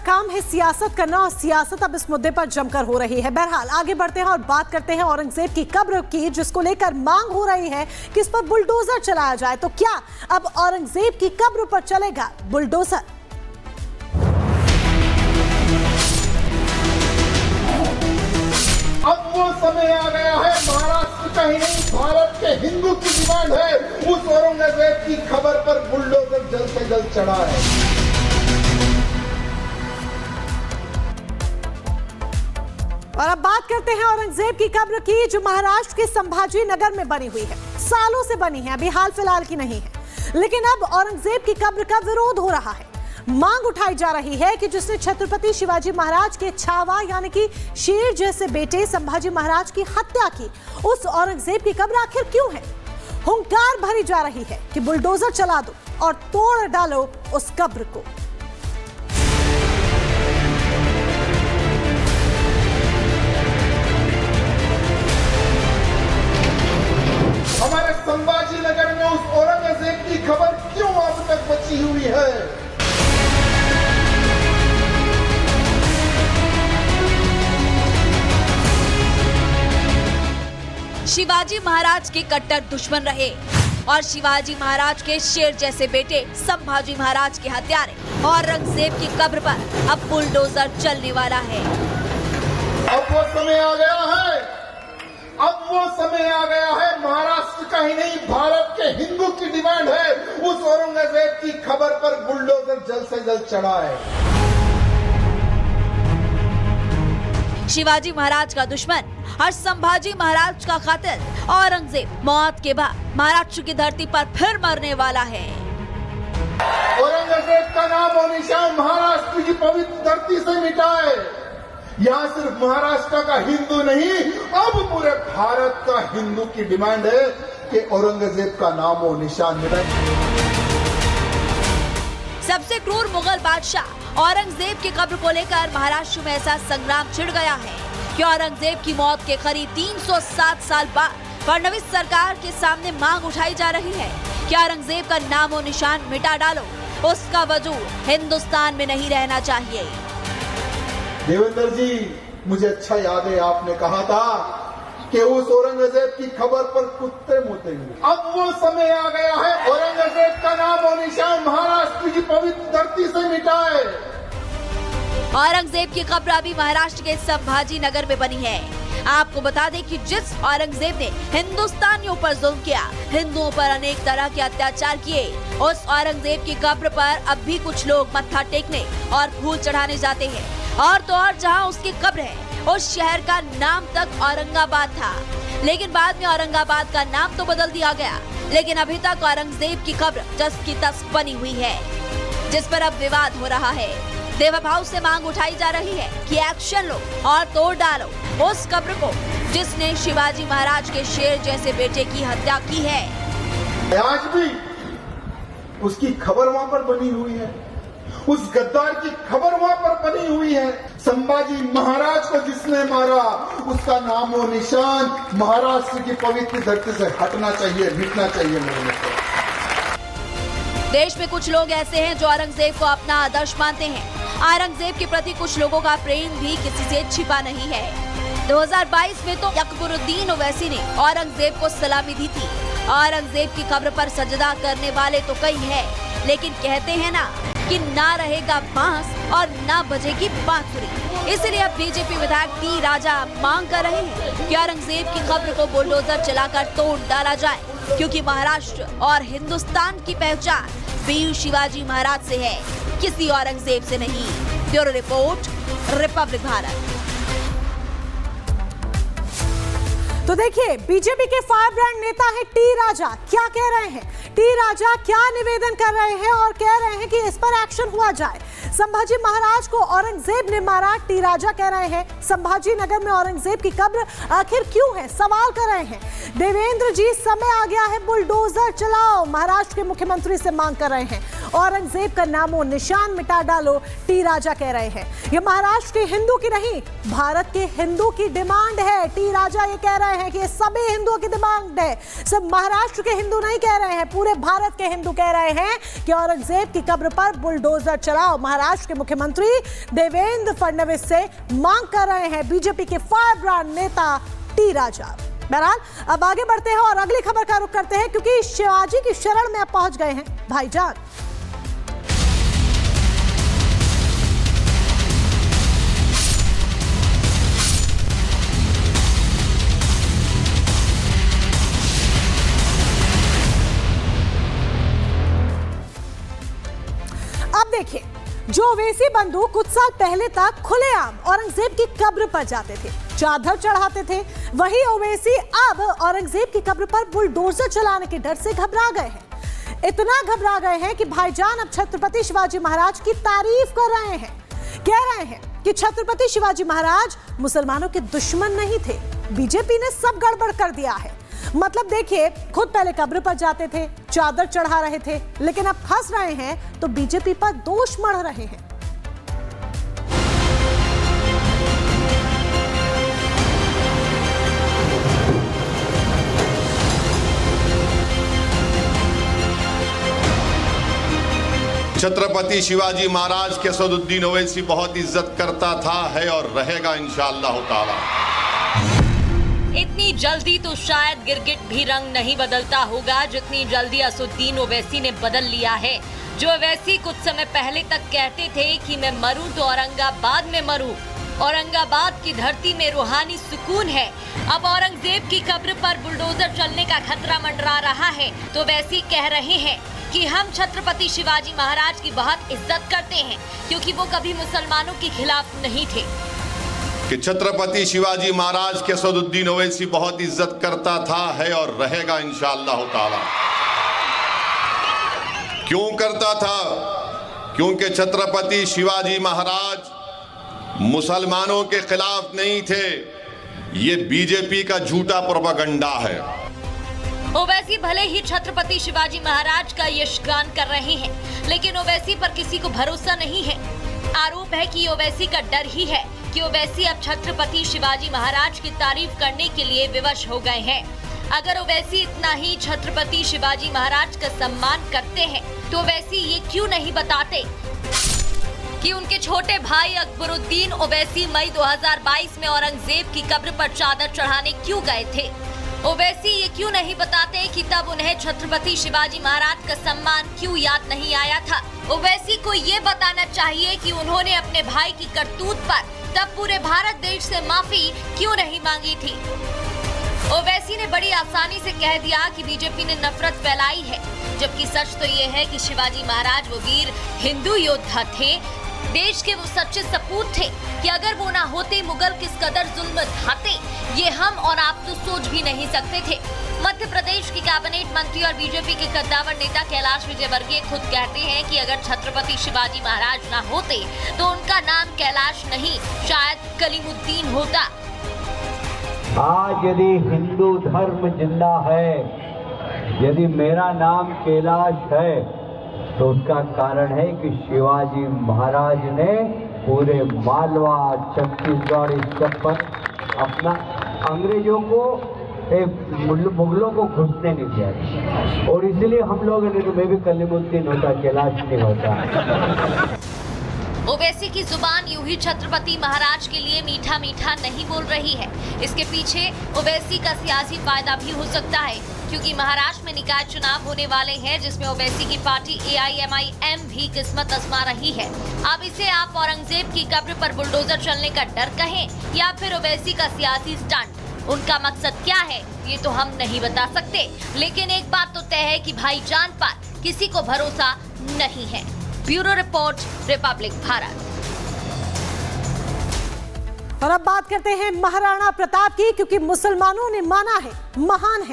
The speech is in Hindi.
काम है सियासत करना और सियासत अब इस मुद्दे पर जमकर हो रही है। बहरहाल आगे बढ़ते हैं और बात करते हैं औरंगजेब की कब्र की, जिसको लेकर मांग हो रही है कि इस पर बुलडोजर चलाया जाए। तो क्या अब औरंगजेब की कब्र पर चलेगा बुलडोजर? अब वो समय आ गया है, महाराष्ट्र का ही नहीं भारत के हिंदू की डिमांड है, उस औरंगजेब की खबर पर बुलडोजर जल्द से जल्द चढ़ाए। और अब बात करते हैं औरंगजेब की कब्र की, जो महाराष्ट्र के संभाजी नगर में बनी हुई है। सालों से बनी है, अभी हाल फिलहाल की नहीं है। लेकिन अब औरंगजेब की कब्र का विरोध हो रहा है। मांग उठाई जा रही है कि जिसने छत्रपति शिवाजी महाराज के छावा यानी कि शेर जैसे बेटे संभाजी महाराज की हत्या की, उस औरंगजेब की कब्र आखिर क्यों है? हुंकार भरी जा रही है कि बुलडोजर चला दो और तोड़ डालो उस कब्र को। हमारे संभाजी नगर में उस औरंगजेब की खबर क्यों अब तक बची हुई है? शिवाजी महाराज के कट्टर दुश्मन रहे और शिवाजी महाराज के शेर जैसे बेटे संभाजी महाराज के हत्यारे औरंगजेब की कब्र पर अब बुलडोजर चलने वाला है। अब वो समय आ गया है, अब वो समय आ गया है, महाराष्ट्र का ही नहीं भारत के हिंदू की डिमांड है, उस औरंगजेब की खबर पर बुलडोजर जल्द से जल्द चढ़ाए। शिवाजी महाराज का दुश्मन और संभाजी महाराज का कातिल औरंगजेब मौत के बाद महाराष्ट्र की धरती पर फिर मरने वाला है। औरंगजेब का नाम और निशान महाराष्ट्र की पवित्र धरती से मिटाए। यहाँ सिर्फ महाराष्ट्र का हिंदू नहीं, अब पूरे भारत का हिंदू की डिमांड है कि औरंगजेब का नाम और निशान मिटाए। सबसे क्रूर मुगल बादशाह औरंगजेब की कब्र को लेकर महाराष्ट्र में ऐसा संग्राम छिड़ गया है कि औरंगजेब की मौत के करीब 307 साल बाद फडणवीस सरकार के सामने मांग उठाई जा रही है कि औरंगजेब का नाम और निशान मिटा डालो, उसका वजूद हिंदुस्तान में नहीं रहना चाहिए। देवेंद्र जी, मुझे अच्छा याद है आपने कहा था कि उस औरंगजेब की खबर पर कुत्ते मुतेंगे। अब वो समय आ गया है, औरंगजेब का नाम और निशान महाराष्ट्र की पवित्र धरती से मिटाए। औरंगजेब की कब्र अभी महाराष्ट्र के संभाजी नगर में बनी है। आपको बता दें कि जिस औरंगजेब ने हिंदुस्तानियों पर जुल्म किया, हिंदुओं पर अनेक तरह के अत्याचार किए, उस औरंगजेब की कब्र पर अब भी कुछ लोग मत्था टेकने और फूल चढ़ाने जाते हैं। और तो और जहां उसकी कब्र है, उस शहर का नाम तक औरंगाबाद था, लेकिन बाद में औरंगाबाद का नाम तो बदल दिया गया, लेकिन अभी तक औरंगजेब की कब्र जस की तस बनी हुई है, जिस पर अब विवाद हो रहा है। देवभाव से मांग उठाई जा रही है कि एक्शन लो और तोड़ डालो उस कब्र को जिसने शिवाजी महाराज के शेर जैसे बेटे की हत्या की है। आज भी उसकी खबर वहां पर बनी हुई है, उस गद्दार की खबर वहां पर बनी हुई है। संभाजी महाराज को जिसने मारा, उसका नाम और निशान महाराष्ट्र की पवित्र धरती से हटना चाहिए, मिटना चाहिए। मेरे देश में कुछ लोग ऐसे हैं जो औरंगजेब को अपना आदर्श मानते हैं। औरंगजेब के प्रति कुछ लोगों का प्रेम भी किसी से छिपा नहीं है। 2022 में तो अकबरुद्दीन ओवैसी ने औरंगजेब को सलामी दी थी। औरंगजेब की कब्र पर सजदा करने वाले तो कई हैं, लेकिन कहते हैं ना कि ना रहेगा बांस और ना बजेगी बांसुरी। इसलिए अब बीजेपी विधायक टी राजा मांग कर रहे हैं कि औरंगजेब की कब्र को बुलडोजर चलाकर तोड़ डाला जाए, क्योंकि महाराष्ट्र और हिंदुस्तान की पहचान वीर शिवाजी महाराज से है, किसी औरंगजेब से नहीं। Bureau report, Republic Bharat. तो देखिए, बीजेपी के फायर ब्रांड नेता है टी राजा, क्या कह रहे हैं? टी राजा क्या निवेदन कर रहे हैं और कह रहे हैं कि इस पर एक्शन हुआ जाए। संभाजी महाराज को औरंगजेब ने मारा, टी राजा कह रहे हैं। संभाजी नगर में औरंगजेब की कब्र आखिर क्यों है, सवाल कर रहे हैं। देवेंद्र जी, समय आ गया है, बुलडोजर चलाओ, महाराष्ट्र के मुख्यमंत्री से मांग कर रहे हैं। औरंगजेब का नामो निशान मिटा डालो, टी राजा कह रहे हैं। ये महाराष्ट्र के हिंदू की नहीं, भारत के हिंदू की डिमांड है। टी राजा ये कह रहे हैं कि ये सभी हिंदुओं की डिमांड है, सब महाराष्ट्र के हिंदू नहीं कह रहे हैं, पूरे भारत के हिंदू कह रहे हैं कि औरंगजेब की कब्र पर बुलडोजर चलाओ। महाराष्ट्र के मुख्यमंत्री देवेंद्र फडणवीस से मांग कर रहे हैं बीजेपी के फायर ब्रांड नेता टी राजा। बहरहाल अब आगे बढ़ते हैं और अगली खबर का रुख करते हैं, क्योंकि शिवाजी की शरण में अब पहुंच गए हैं भाईजान। अब देखिए, जो ओवैसी बंधु कुछ साल पहले तक खुलेआम औरंगजेब की कब्र पर जाते थे, चादर चढ़ाते थे, वही ओवैसी अब औरंगजेब की कब्र पर बुलडोजर चलाने के डर से घबरा गए हैं। इतना घबरा गए हैं कि भाईजान अब छत्रपति शिवाजी महाराज की तारीफ कर रहे हैं। कह रहे हैं कि छत्रपति शिवाजी महाराज मुसलमानों के दुश्मन नहीं थे, बीजेपी ने सब गड़बड़ कर दिया है। मतलब देखिए, खुद पहले कब्र पर जाते थे, चादर चढ़ा रहे थे, लेकिन अब फंस रहे हैं तो बीजेपी पर दोष मढ़ रहे हैं। छत्रपति शिवाजी महाराज के असदुद्दीन ओवैसी बहुत इज्जत करता था, है और रहेगा इंशाअल्लाह ताला। इतनी जल्दी तो शायद गिरगिट भी रंग नहीं बदलता होगा जितनी जल्दी असदुद्दीन ओवैसी ने बदल लिया है। जो ओवैसी कुछ समय पहले तक कहते थे कि मैं मरूं तो औरंगाबाद में मरूं, औरंगाबाद की धरती में रूहानी सुकून है, अब औरंगजेब की कब्र पर बुलडोजर चलने का खतरा मंडरा रहा है, तो ओवैसी कह रहे हैं कि हम छत्रपति शिवाजी महाराज की बहुत इज्जत करते हैं क्योंकि वो कभी मुसलमानों के खिलाफ नहीं थे। कि छत्रपति शिवाजी महाराज के असदुद्दीन ओवैसी बहुत इज्जत करता था, है और रहेगा इंशाअल्लाह ताला। क्यों करता था? क्योंकि छत्रपति शिवाजी महाराज मुसलमानों के खिलाफ नहीं थे। ये बीजेपी का झूठा प्रोपेगेंडा है। ओवैसी भले ही छत्रपति शिवाजी महाराज का यशगान कर रहे हैं, लेकिन ओवैसी पर किसी को भरोसा नहीं है। आरोप है कि ओवैसी का डर ही है कि ओवैसी अब छत्रपति शिवाजी महाराज की तारीफ करने के लिए विवश हो गए हैं। अगर ओवैसी इतना ही छत्रपति शिवाजी महाराज का सम्मान करते हैं तो ओवैसी ये क्यों नहीं बताते कि उनके छोटे भाई अकबरुद्दीन ओवैसी मई 2022 में औरंगजेब की कब्र पर चादर चढ़ाने क्यों गए थे। ओवैसी ये क्यों नहीं बताते कि तब उन्हें छत्रपति शिवाजी महाराज का सम्मान क्यों याद नहीं आया था। ओवैसी को ये बताना चाहिए कि उन्होंने अपने भाई की करतूत पर तब पूरे भारत देश से माफी क्यों नहीं मांगी थी। ओवैसी ने बड़ी आसानी से कह दिया कि बीजेपी ने नफरत फैलाई है, जबकि सच तो ये है कि शिवाजी महाराज वो वीर हिंदू योद्धा थे, देश के वो सच्चे सपूत थे कि अगर वो ना होते मुगल किस कदर जुल्म ढाते, ये हम और आप तो सोच भी नहीं सकते थे। मध्य प्रदेश के कैबिनेट मंत्री और बीजेपी के कद्दावर नेता कैलाश विजयवर्गीय खुद कहते हैं कि अगर छत्रपति शिवाजी महाराज ना होते तो उनका नाम कैलाश नहीं, शायद कलीमुद्दीन होता। आज यदि हिंदू धर्म जिंदा है, यदि मेरा नाम कैलाश है, तो उसका कारण है कि शिवाजी महाराज ने पूरे मालवा, छत्तीसगढ़, इस सब पर अपना अंग्रेजों को, मुगलों को घुसने नहीं दिया, और इसलिए हम लोग मैं भी कलीमुद्दीन होता, कैलाश नहीं होता। ओवैसी की जुबान यूं ही छत्रपति महाराज के लिए मीठा मीठा नहीं बोल रही है। इसके पीछे ओवैसी का सियासी फायदा भी हो सकता है, क्योंकि महाराष्ट्र में निकाय चुनाव होने वाले हैं, जिसमें ओवैसी की पार्टी AIMIM भी किस्मत आजमा रही है। अब इसे आप औरंगजेब की कब्र पर बुलडोजर चलने का डर कहें या फिर ओवैसी का सियासी स्टंट, उनका मकसद क्या है ये तो हम नहीं बता सकते, लेकिन एक बात तो तय है कि भाईजान पर किसी को भरोसा नहीं है। Bureau report, Republic Bharat. और अब बात करते हैं महाराणा प्रताप की, क्योंकि मुसलमानों ने माना है महान है